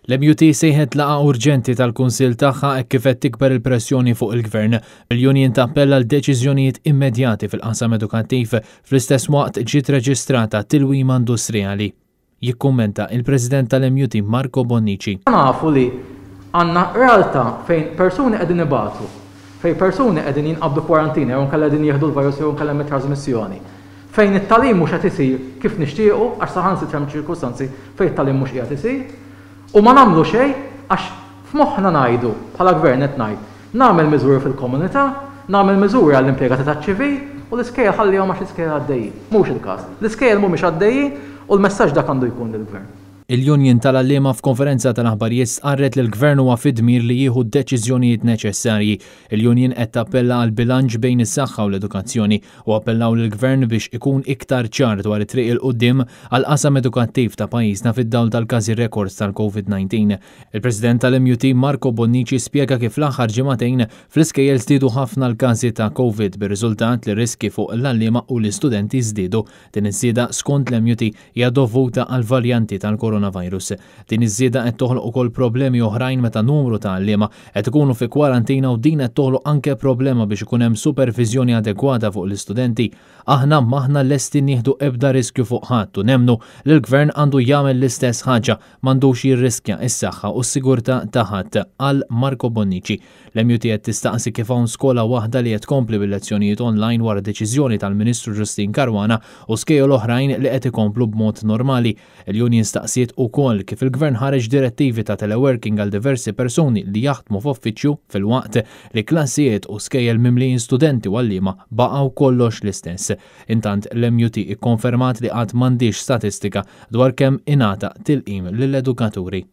L-MUT sejħet laqa urġenti tal-Kunsill tagħha hekk kif qed tikber il-pressjoni fuq il-Gvern. Il-Union tappella l deċiżjonijiet immedjati fil-qasam edukattiv fl-istess waqt ġiet reġistrata tilwima industrijali. Jikkummenta il-President tal-MUT Marco Bonnici. Nafu li għandna realtà fejn persuni qegħdin ibatu, fejn persuni qegħdin jinqabdu kwarantina jew nkella qegħdin jieħdu l-virus jew nkella mit-trasmissjoni. Fejn it-tagħlim mhux qed isir kif nixtiequ għax saħansitra hemm ċirkustanzi fejn it-tagħlim mhux qiegħed isir. U ma nagħmlu xejn għax f'moħħna ngħidu bħala gvern qed ngħid nagħmel miżuri fil-komunità, nagħmel miżuri għall-impjegati taċ-ċivil u l-iskejjel ħallihom għax l-iskejjel għaddejjin. Mhux il-każ. L-iskejjel mhumiex għaddejjin u l-messaġġ dak għandu jkun lill-gvern. Il-Union tal-Allima f'konferenza tal-aħbarijiet sqarret li l-Gvern huwa fid-dmir li jieħu d-deċiżjonijiet neċessarji. Il-Union qed tappella għal bilanċ bejn is-saħħa u l-edukazzjoni u appellaw lill-Gvern biex ikun iktar ċar dwar it-triq il-qudiem għal qasam edukattiv ta' pajjiżna fid-dawl tal-każi rekords tal-COVID-19. Il-President tal-MUT Marco Bonnici spjega kif l-aħħar ġimagħtejn fl-iskejjel żdiedu ħafna l-każi ta' COVID bir-riżultat li riski fuq l-allima u l-istudenti żdiedu. Din iż-żieda skont l-MUT hija dovuta għal varjanti tal-koronavirus. Din iż-żieda qed toħloq ukoll problemi oħrajn meta numru ta' għalliema qed ikunu fi kwarantina u din qed toħloq anke problema biex ikun hemm supervizjoni adekwata fuq l-istudenti. Aħna maħna lesti nieħdu ebda riskju fuq ħadd u nemmnu li l-Gvern għandu jagħmel l-istess ħaġa m'għandux jirriskja s-saħħa u s-sigurtà ta' ħadd qal Marco Bonnici. L-MUT qed tistaqsi kif hawn skola waħda li qed tkompli bil-lezzjonijiet online wara deċiżjoni tal-Ministru Ġustin Caruana u skejjel oħrajn li qed ikomplu b'mod normali. Il-Union staqsiet ukoll kif il-Gvern ħareġ direttivi ta' teleworking għal diversi persuni li jaħdmu f'uffiċċju fil-waqt li klassijiet u skejjel mimlijin studenti u għalliema baqgħu kollox l-istess. Intant l-MUT ikkonfermat li qatt m'għandix statistika dwar kemm ingħata tilqim lill-edukaturi.